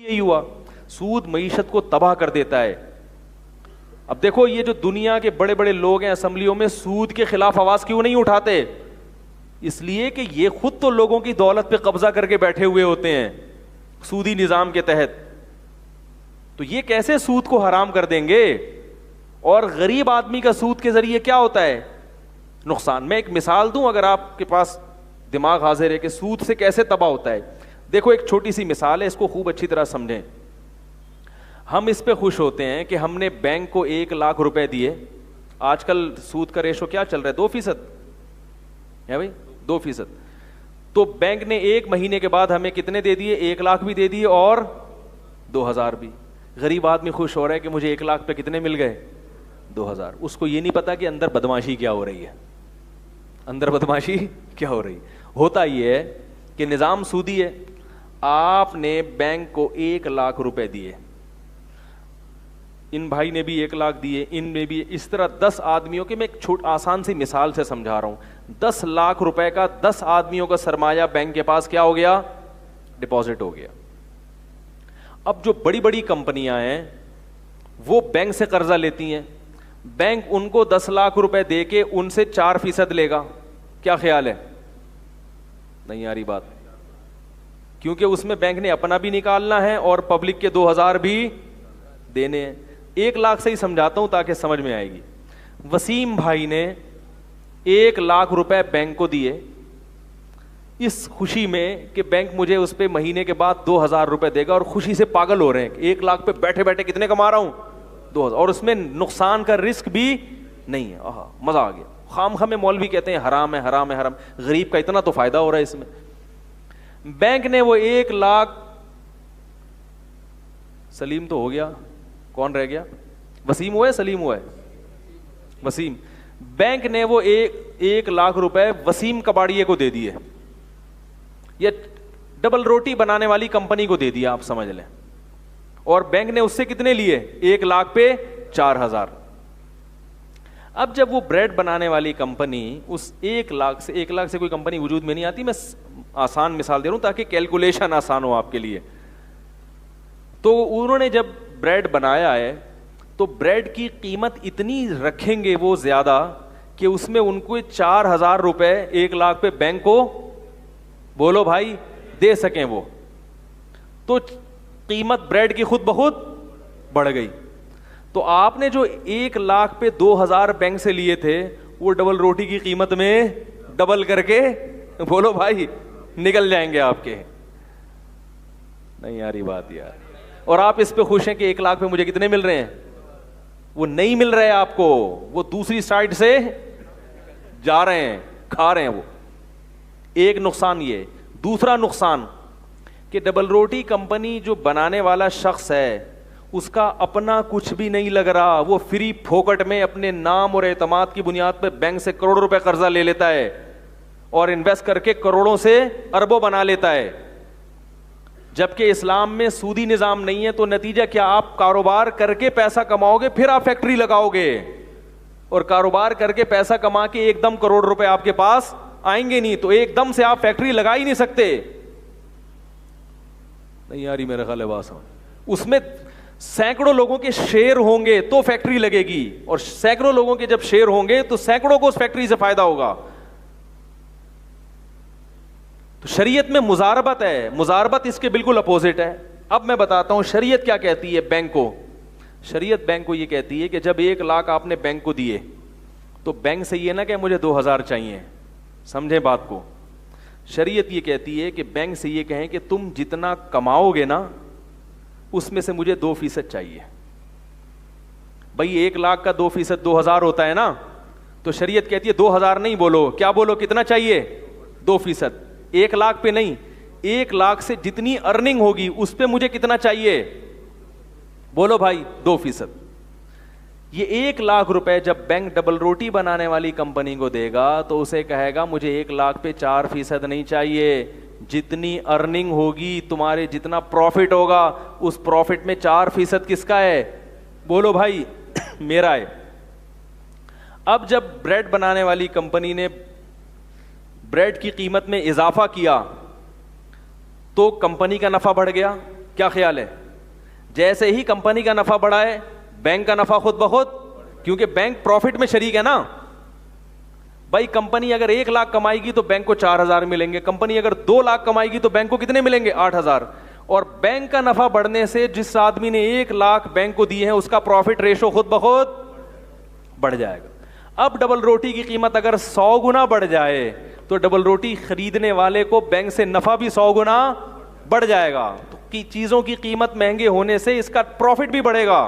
यही हुआ, सूद मईशत को तबाह कर देता है। अब देखो ये जो दुनिया के बड़े बड़े लोग हैं असेंबलियों में, सूद के खिलाफ आवाज क्यों नहीं उठाते? इसलिए कि ये खुद तो लोगों की दौलत पे कब्जा करके बैठे हुए होते हैं सूदी निजाम के तहत, तो ये कैसे सूद को हराम कर देंगे? और गरीब आदमी का सूद के जरिए क्या होता है? नुकसान। मैं एक मिसाल दूं अगर आपके पास दिमाग हाजिर है कि सूद से कैसे तबाह होता है। देखो एक छोटी सी मिसाल है, इसको खूब अच्छी तरह समझें। हम इस पे खुश होते हैं कि हमने बैंक को 1 लाख रुपए दिए। आजकल सूद का रेशो क्या चल रहा है? 2% है भाई, 2%। तो बैंक ने 1 महीने के बाद हमें कितने दे दिए? 1 लाख भी दे दिए और 2000 भी। गरीब आदमी खुश हो रहा है कि मुझे 1 लाख पे कितने मिल गए? 2000। उसको ये नहीं पता कि अंदर बदमाशी क्या हो रही है, अंदर बदमाशी क्या हो रही है। होता ये है कि निजाम सूदी है। आपने बैंक को 1 लाख रुपए दिए, इन भाई ने भी 1 लाख दिए, इनमें भी, इस तरह 10 आदमियों के, मैं एक आसान सी मिसाल से समझा रहा हूं। 10 लाख रुपए का 10 आदमियों का सरमाया बैंक के पास क्या हो गया? डिपॉजिट हो गया। अब जो बड़ी बड़ी कंपनियां हैं वो बैंक से कर्जा लेती हैं, बैंक उनको 10 लाख रुपए दे के उनसे 4% लेगा। क्या ख्याल है? नहीं आ रही बात, क्योंकि उसमें बैंक ने अपना भी निकालना है और पब्लिक के 2000 भी देने हैं। 1 लाख से ही समझाता हूं ताकि समझ में आएगी। वसीम भाई ने 1 लाख रुपए बैंक को दिए इस खुशी में कि बैंक मुझे उस पे महीने के बाद 2000 रुपए देगा, और खुशी से पागल हो रहे हैं। 1 लाख पे बैठे बैठे कितने कमा रहा हूं? 2000, और उसमें नुकसान का रिस्क भी नहीं है। मजा आ गया। खामखा में मौलवी कहते हैं हराम है, हराम है, हराम। गरीब का इतना तो फायदा हो रहा है इसमें। बैंक ने वो 1 लाख, सलीम तो हो गया, कौन रह गया? वसीम हुआ है, सलीम हुआ है? वसीम। बैंक ने वो 1 लाख रुपए वसीम कबाड़िए को दे दिए, ये डबल रोटी बनाने वाली कंपनी को दे दिया, आप समझ लें। और बैंक ने उससे कितने लिए? 1 लाख पे 4000। अब जब वो ब्रेड बनाने वाली कंपनी उस 1 लाख से कोई कंपनी वजूद में नहीं आती, मैं आसान मिसाल दे रहा हूं ताकि कैलकुलेशन आसान हो आपके लिए। तो उन्होंने जब ब्रेड बनाया है तो ब्रेड की कीमत इतनी रखेंगे वो ज्यादा कि उसमें उनको 4000 रुपए 1 लाख पे बैंक को, बोलो भाई, दे सकें वो। तो कीमत ब्रेड की खुद बहुत बढ़ गई। तो आपने जो 1 लाख पे 2000 बैंक से लिए थे वो डबल रोटी की कीमत में डबल करके, बोलो भाई, निकल जाएंगे आपके। नहीं आ रही बात यार। और आप इस पे खुश हैं कि 1 लाख पे मुझे कितने मिल रहे हैं? वो नहीं मिल रहे आपको, वो दूसरी साइड से जा रहे हैं, खा रहे हैं वो। एक नुकसान ये। दूसरा नुकसान कि डबल रोटी कंपनी जो बनाने वाला शख्स है उसका अपना कुछ भी नहीं लग रहा, वो फ्री फोकट में अपने नाम और एतमाद की बुनियाद पर बैंक से करोड़ों रुपए कर्जा ले लेता है और इन्वेस्ट करके करोड़ों से अरबों बना लेता है। जबकि इस्लाम में सूदी निजाम नहीं है, तो नतीजा क्या? आप कारोबार करके पैसा कमाओगे, फिर आप फैक्ट्री लगाओगे, और कारोबार करके पैसा कमा के एकदम करोड़ रुपए आपके पास आएंगे नहीं, तो एकदम से आप फैक्ट्री लगा ही नहीं सकते। नहीं यार, मेरा ख्याल है बात। उसमें सैकड़ों लोगों के शेयर होंगे तो फैक्ट्री लगेगी, और सैकड़ों लोगों के जब शेयर होंगे तो सैकड़ों को उस फैक्ट्री से फायदा होगा। तो शरीयत में मुजारबत है, मुजारबत इसके बिल्कुल अपोजिट है। अब मैं बताता हूं शरीयत क्या कहती है बैंक को। शरीयत बैंक को यह कहती है कि जब 1 लाख आपने बैंक को दिए तो बैंक से ये ना कि मुझे 2000 चाहिए, समझें बात को। शरीयत ये कहती है कि बैंक से ये कहें कि तुम जितना कमाओगे ना उसमें से मुझे 2% चाहिए। भाई 1 लाख का 2% 2000 होता है ना, तो शरीयत कहती है 2000 नहीं बोलो, क्या बोलो, कितना चाहिए? 2%। 1 लाख पे नहीं, 1 लाख से जितनी अर्निंग होगी उस पे मुझे कितना चाहिए? बोलो भाई, 2%। ये 1 लाख रुपए जब बैंक डबल रोटी बनाने वाली कंपनी को देगा तो उसे कहेगा मुझे 1 लाख पे 4% नहीं चाहिए, जितनी अर्निंग होगी, तुम्हारे जितना प्रॉफिट होगा उस प्रॉफिट में 4% किसका है? बोलो भाई, मेरा है। अब जब ब्रेड बनाने वाली कंपनी ने ब्रेड की कीमत में इजाफा किया तो कंपनी का नफा बढ़ गया। क्या ख्याल है? जैसे ही कंपनी का नफा बढ़ा है, बैंक का नफा खुद ब खुद, क्योंकि बैंक प्रॉफिट में शरीक है ना भाई। कंपनी अगर 1 लाख कमाएगी तो बैंक को 4,000 मिलेंगे, कंपनी अगर 2 लाख कमाएगी तो बैंक को कितने मिलेंगे? 8,000। और बैंक का नफा बढ़ने से जिस आदमी ने 1 लाख बैंक को दिए हैं उसका प्रॉफिट रेशो खुद ब खुद बढ़ जाएगा। अब डबल रोटी की कीमत अगर 100 गुना बढ़ जाए तो डबल रोटी खरीदने वाले को बैंक से नफा भी 100 गुना बढ़ जाएगा। तो चीजों की कीमत महंगे होने से इसका प्रॉफिट भी बढ़ेगा,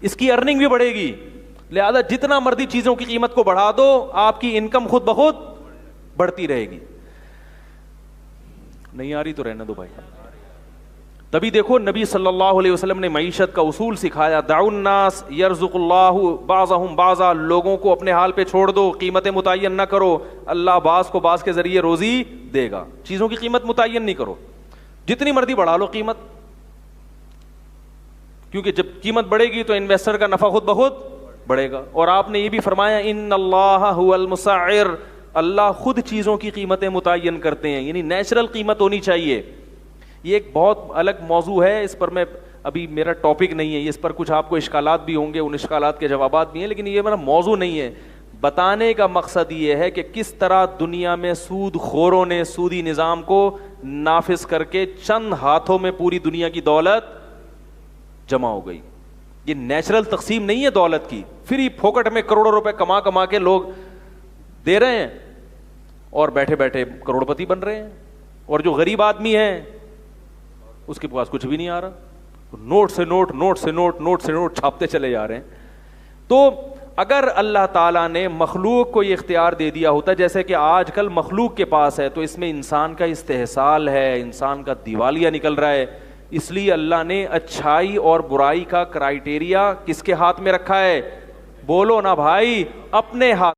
इसकी अर्निंग भी बढ़ेगी। लिहाजा जितना मर्जी चीजों की कीमत को बढ़ा दो, आपकी इनकम खुद ब खुद बढ़ती रहेगी। नहीं आ रही तो रहने दो भाई। तभी देखो नबी सल्लल्लाहु अलैहि वसल्लम ने मईशत का उसूल सिखाया, दाउन्नास यरज़ुकुल्लाहु बाज़हुम बाज़ा, लोगों को अपने हाल पे छोड़ दो, कीमतें मुतय्यन ना करो, अल्लाह बाज़ को बाज़ के जरिए रोजी देगा। चीजों की कीमत मुतय्यन नहीं करो, जितनी मर्जी बढ़ा लो कीमत, क्योंकि जब कीमत बढ़ेगी तो इन्वेस्टर का नफा खुद ब खुद बढ़ेगा। और आपने ये भी फरमाया, इन्नल्लाह हुवल मुसअ्इर, अल्लाह खुद चीजों की कीमतें मुतय्यन करते हैं, यानी नेचुरल कीमत होनी चाहिए। ये एक बहुत अलग मौजू है, इस पर मैं अभी, मेरा टॉपिक नहीं है, इस पर कुछ आपको इश्कालात भी होंगे, उन इश्कालात के जवाबात भी हैं, लेकिन ये मेरा मौजू नहीं है। बताने का मकसद ये है कि किस तरह दुनिया में सूद खोरों ने सूदी निज़ाम को नाफिज करके चंद हाथों में पूरी दुनिया की दौलत जमा हो गई। ये नेचुरल तकसीम नहीं है दौलत की, फ्री फोकट में करोड़ों रुपए कमा कमा के लोग दे रहे हैं और बैठे बैठे करोड़पति बन रहे हैं। और जो गरीब आदमी है उसके पास कुछ भी नहीं आ रहा, नोट से नोट, नोट से नोट, नोट से नोट छापते चले जा रहे हैं। तो अगर अल्लाह ताला ने मखलूक को ये इख्तियार दे दिया होता, जैसे कि आजकल मखलूक के पास है, तो इसमें इंसान का इस्तेहसाल है, इंसान का दिवालिया निकल रहा है। इसलिए अल्लाह ने अच्छाई और बुराई का क्राइटेरिया किसके हाथ में रखा है? बोलो ना भाई, अपने हाथ।